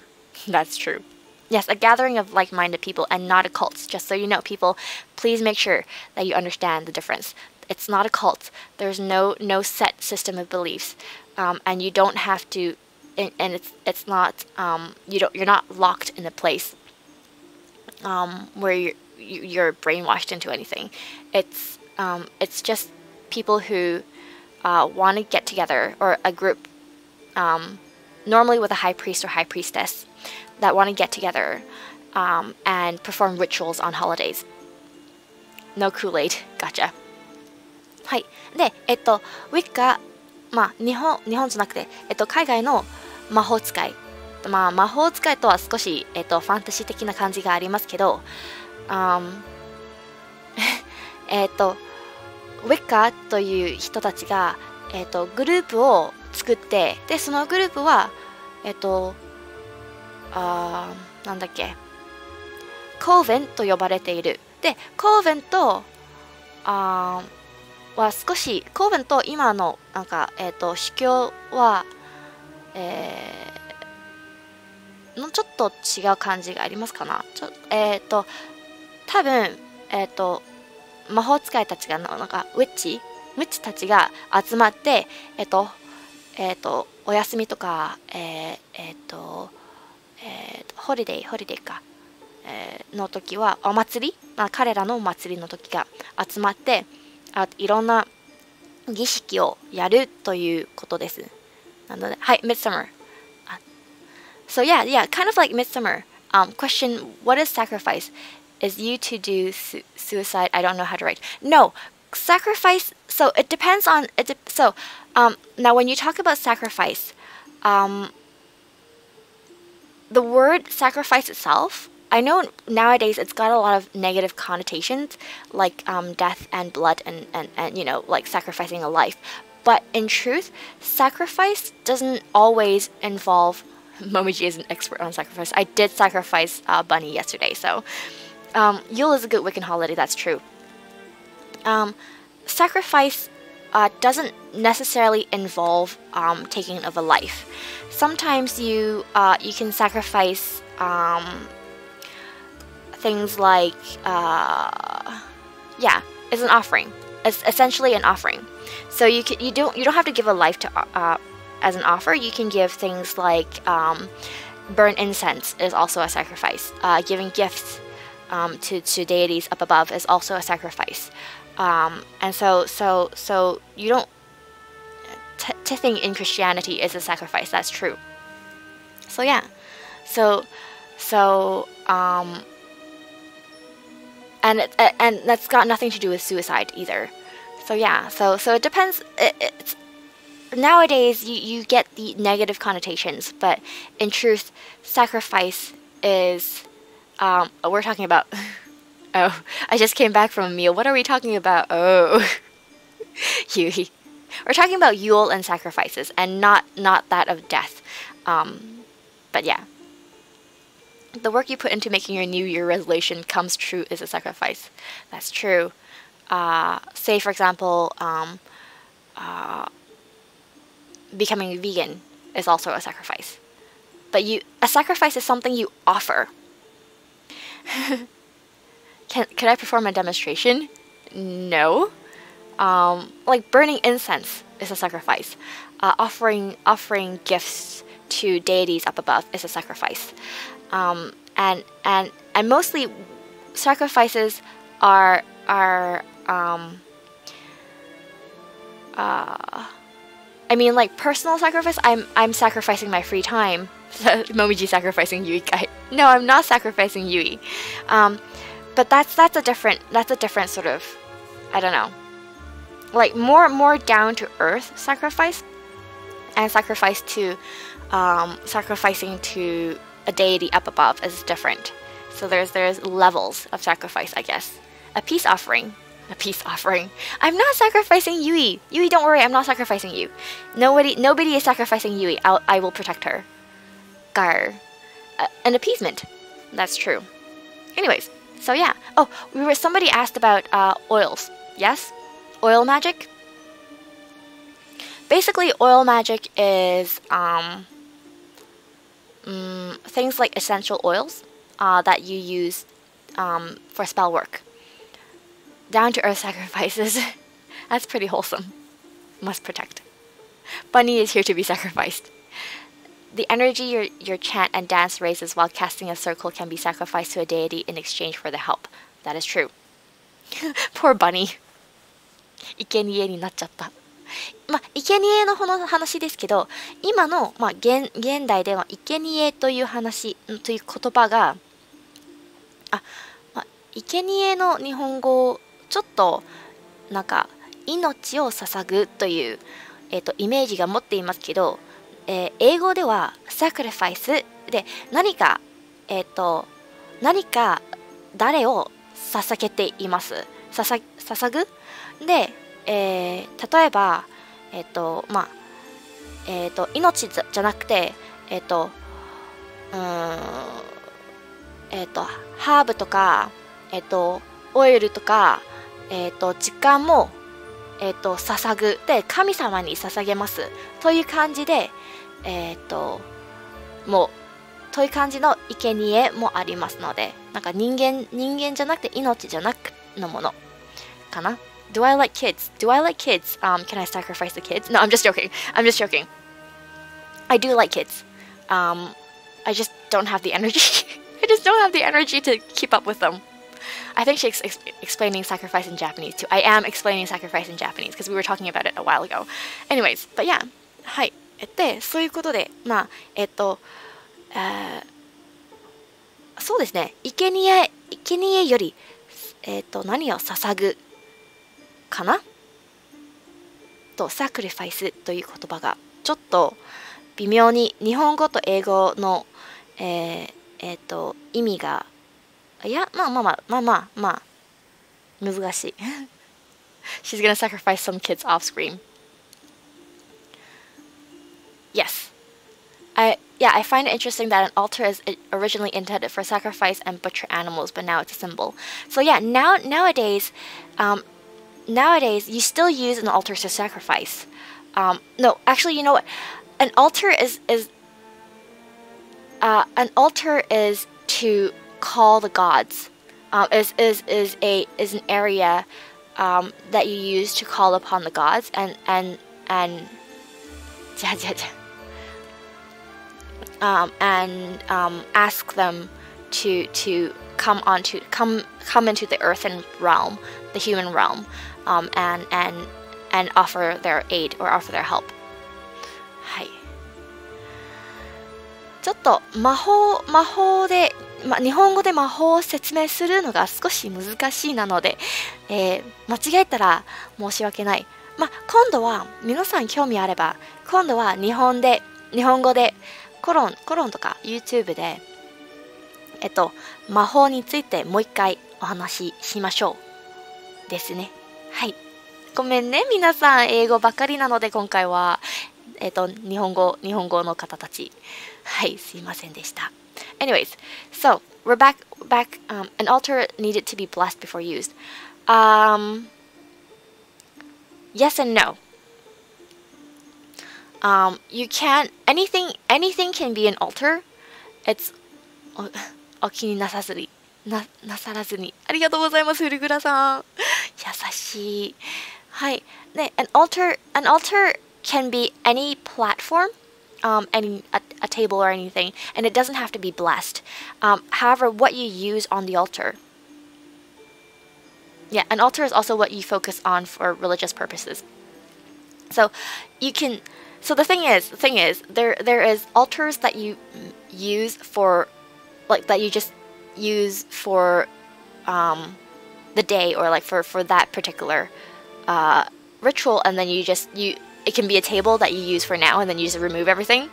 That's true. Yes, a gathering of like-minded people and not a cult. Just so you know, people, please make sure that you understand the difference. It's not a cult. There's no set system of beliefs, and you don't have to. And it's not you're not locked in a place where you're brainwashed into anything. It's just people who want to get together, or a group, normally with a high priest or high priestess, that want to get together and perform rituals on holidays. No Kool-Aid. Gotcha. はい。で、ウィッカ、日本じゃなくて、海外の魔法使い。魔法使いとは少し、ファンタジー的な感じがありますけど、ウィッカという人たちが、グループを作って、で、そのグループは、なんだっけ、コーベンと呼ばれている。で、コーベンと、は少し、コーベンと今の、宗教は、ちょっと違う感じがありますかな。多分、魔法使いたちが、ウィッチたちが集まって、お休みとか、ホリデーか。の時はお祭り、彼らのお祭りの時が集まっていろんな儀式をやるということです。なので、はい、Midsummer. So yeah, kind of like Midsummer. Question: What is sacrifice? Is you to do suicide? I don't know how to write. No, sacrifice. So it depends on it. Now when you talk about sacrifice, the word sacrifice itself, I know nowadays it's got a lot of negative connotations, like death and blood and like sacrificing a life. But in truth, sacrifice doesn't always involve. Momiji is an expert on sacrifice. I did sacrifice Bunny yesterday, so Yule is a good Wiccan holiday. That's true. Sacrifice doesn't necessarily involve taking of a life. Sometimes you can sacrifice things like it's an offering. It's essentially an offering. So you don't have to give a life to as an offer. You can give things like burn incense is also a sacrifice. Giving gifts to deities up above is also a sacrifice. And so you don't tithing in Christianity is a sacrifice. That's true. So yeah, and that's got nothing to do with suicide either. So yeah, so it depends. It's nowadays you get the negative connotations, but in truth, sacrifice is we're talking about. Oh, I just came back from a meal. What are we talking about? Oh, Yui. We're talking about Yule and sacrifices, and not that of death. But yeah, the work you put into making your New Year resolution comes true is a sacrifice. That's true. Say for example, becoming vegan is also a sacrifice. But a sacrifice is something you offer. Could I perform a demonstration? No. Like burning incense is a sacrifice. Offering gifts to deities up above is a sacrifice. And mostly sacrifices are I mean, like personal sacrifice. I'm sacrificing my free time. Momiji sacrificing Yui. No, I'm not sacrificing Yui. But that's a different sort of, I don't know, like more down to earth sacrifice, and sacrificing to a deity up above is different. So there's levels of sacrifice, I guess. A peace offering. I'm not sacrificing Yui. Yui, don't worry, I'm not sacrificing you. Nobody is sacrificing Yui. I will protect her. Gar. An appeasement. That's true. Anyways, so yeah. Oh, somebody asked about oils. Yes? Oil magic? Basically, oil magic is things like essential oils that you use for spell work. Down-to-earth sacrifices. That's pretty wholesome. Must protect. Bunny is here to be sacrificed. The energy your chant and dance raises while casting a circle can be sacrificed to a deity in exchange for the help. That is true. Poor Bunny. 生贄になっちゃった。生贄の話ですけど、今の、現代での生贄という話という言葉が、生贄の日本語ちょっとなんか命を捧ぐという、イメージが持っていますけど、英語では sacrifice で何か誰を捧げています。捧ぐで、例えば命じゃなくてハーブとかオイルとか時間も捧ぐで神様に捧げますという感じでもうという感じの生贄もありますので、なんか人間じゃなくて命じゃなくのものかな。Do I like kids? Can I sacrifice the kids? No, I'm just joking. I do like kids. I just don't have the energy. I just don't have the energy to keep up with them. I think she's explaining sacrifice in Japanese too. I am explaining sacrifice in Japanese because we were talking about it a while ago. Anyways, but yeah. はい。で、そういうことで、まあ、そうですね。生贄より、何を捧ぐかなと、サクリファイスという言葉が、ちょっと微妙に日本語と英語の、意味が、いや、まあ、難しい。She's gonna sacrifice some kids off screen. Yes. I find it interesting that an altar is originally intended for sacrifice and butcher animals, but now it's a symbol. So yeah, nowadays you still use an altar to sacrifice. No, actually, you know what? An altar is to call the gods. Is an area that you use to call upon the gods and ask them to come into the earthen realm, the human realm, and offer their aid or offer their help. はい。ちょっと魔法で、日本語で魔法を説明するのが少し難しいなので、間違えたら申し訳ない。今度は皆さん興味あれば、今度は日本語でコロンとか YouTube で魔法についてもう一回お話ししましょうですね。はい。ごめんね皆さん、英語ばかりなので今回は日本語の方たち、はい、すいませんでした。Anyways, so we're back. An altar needed to be blessed before used. Yes and no. You can't. Anything can be an altar. It's お気になさらずに。ありがとうございます、フルグラさん。優しい。はい。ね、an altar can be any platform, a table or anything, and it doesn't have to be blessed. However, what you use on the altar. Yeah, an altar is also what you focus on for religious purposes. So you can. So the thing is, there is altars that you use for, like that you just use for the day or like for that particular ritual, and then it can be a table that you use for now, and then you just remove everything.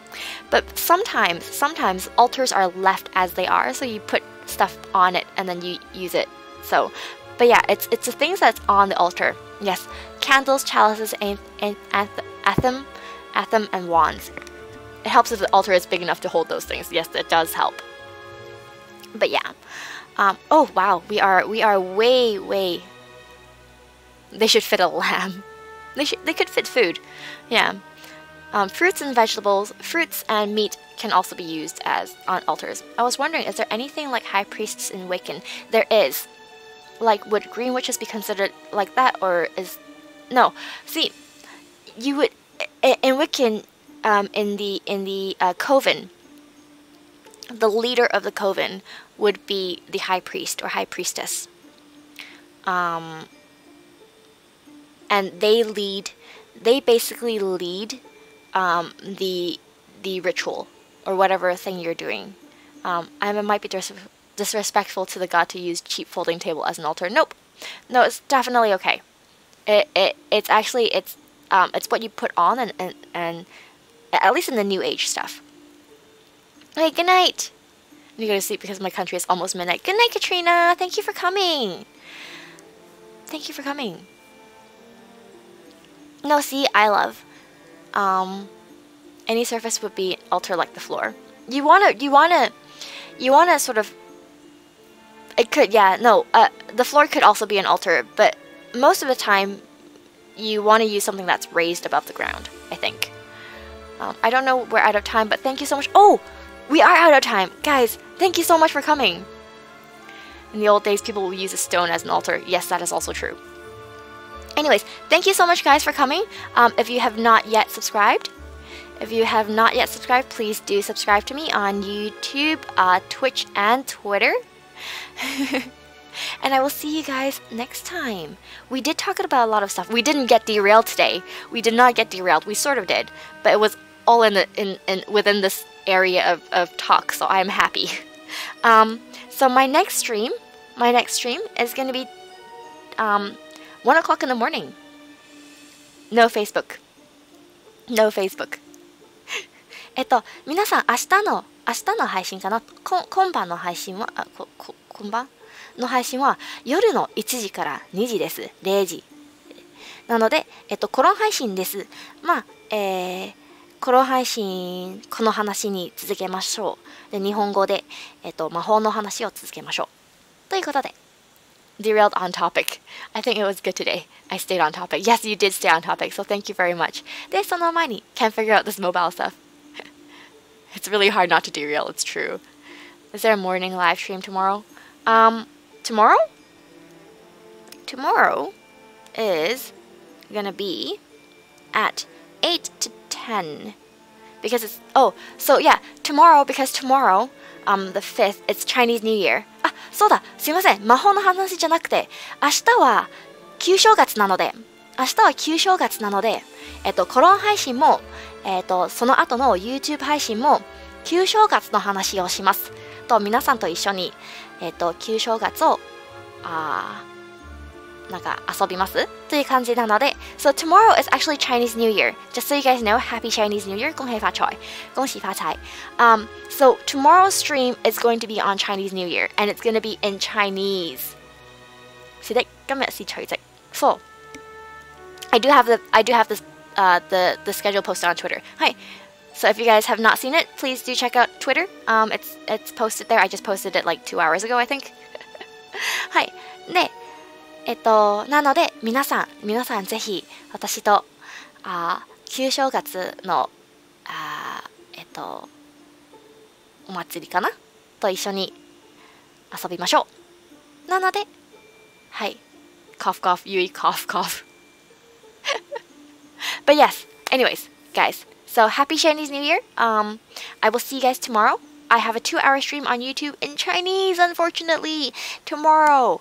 But sometimes altars are left as they are, so you put stuff on it and then you use it. So, but yeah, it's the things that's on the altar. Yes, candles, chalices, and anthem, and wands. It helps if the altar is big enough to hold those things. Yes, it does help. But yeah, oh wow, we are way. They should fit a lamb. They could fit food. Yeah. Fruits and vegetables, fruits and meat can also be used as on altars. I was wondering, is there anything like high priests in Wiccan? There is. Like, would green witches be considered like that, or is no? See, you would in Wiccan, in the coven, the leader of the coven would be the high priest or high priestess. And they basically lead the ritual or whatever thing you're doing. It might be disrespectful to the god to use cheap folding table as an altar. Nope. No, it's definitely okay. It's actually it's what you put on and at least in the new age stuff. Hey, good night. I'm gonna go to sleep because my country is almost midnight. Good night, Katrina. Thank you for coming. Thank you for coming. No, see, I love. Any surface would be altar like the floor. You wanna sort of. It could, yeah, no. The floor could also be an altar, but most of the time, you want to use something that's raised above the ground, I think. I don't know, we're out of time, but thank you so much. Oh, we are out of time, guys. Thank you so much for coming. In the old days, people will use a stone as an altar. Yes, that is also true. Anyways, thank you so much, guys, for coming. If you have not yet subscribed, If you have not yet subscribed, please do subscribe to me on YouTube, Twitch, and Twitter. And I will see you guys next time. We did talk about a lot of stuff. We didn't get derailed today. We did not get derailed. We sort of did, but it was all within this area of talk, so I'm happy. So my next stream is going to be 1 o'clock in the morning. No Facebook. No Facebook. 皆さん明日の配信かな。今晩の配信は今晩の配信は夜の1時から2時です。0時。なのでコロン配信です。まあコロン配信この話に続けましょう。で日本語で魔法の話を続けましょう。ということで。Derailed on topic. I think it was good today. I stayed on topic. Yes, you did stay on topic, so thank you very much. で、その前に can't figure out this mobile stuff. It's really hard not to derail, it's true. Is there a morning live stream tomorrow? Tomorrow? Tomorrow is gonna be at 8 to 10. Because it's, so yeah, tomorrow, because tomorrow, the 5th, it's Chinese New Year. あ、そうだ、すいません。魔法の話じゃなくて、明日は旧正月なので、コロン配信も、その後の YouTube 配信も、旧正月の話をします。と、皆さんと一緒に、旧正月を、なんか遊びますという感じなので So tomorrow is actually Chinese New Year. Just so you guys know, Happy Chinese New Year. 恭喜發財. 恭喜發財. So tomorrow's stream is going to be on Chinese New Year. And it's going to be in Chinese. 是的，今日是除夕。So, I do have the schedule posted on Twitter. Hi. So if you guys have not seen it, please do check out Twitter. It's posted there. I just posted it like 2 hours ago, I think. はい。でなので皆さんぜひ私と旧正月のお祭りかなと一緒に遊びましょう。なのではい cough cough Yui cough cough but yes, anyways guys, so happy Chinese New Year. I will see you guys tomorrow. I have a 2-hour stream on YouTube in Chinese, unfortunately, tomorrow.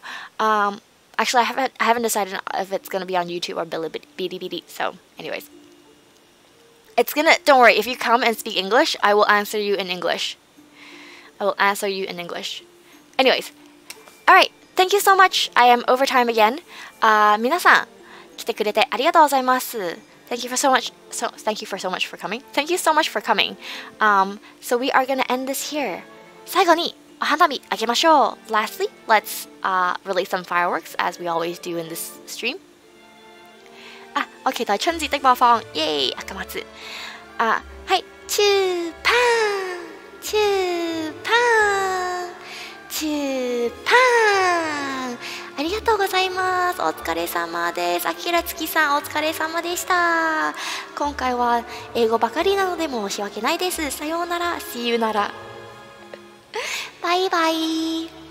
Actually, I haven't decided if it's gonna be on YouTube or Bilibili. So, anyways, don't worry. If you come and speak English, I will answer you in English. Anyways, all right. Thank you so much. I am over time again. 皆さん来てくれてありがとうございます。Thank you so much for coming. Thank you so much for coming. So we are gonna end this here. 最後にお花火あげましょう。Lastly, let's release some fireworks as we always do in this stream. 我期待春節的播放，耶！赤松。はい、チューパン、チューパン、チューパン。ありがとうございます。お疲れ様です。あきらつきさん、お疲れ様でした。今回は英語ばかりなので申し訳ないです。さようなら。See you なら。バイバイ。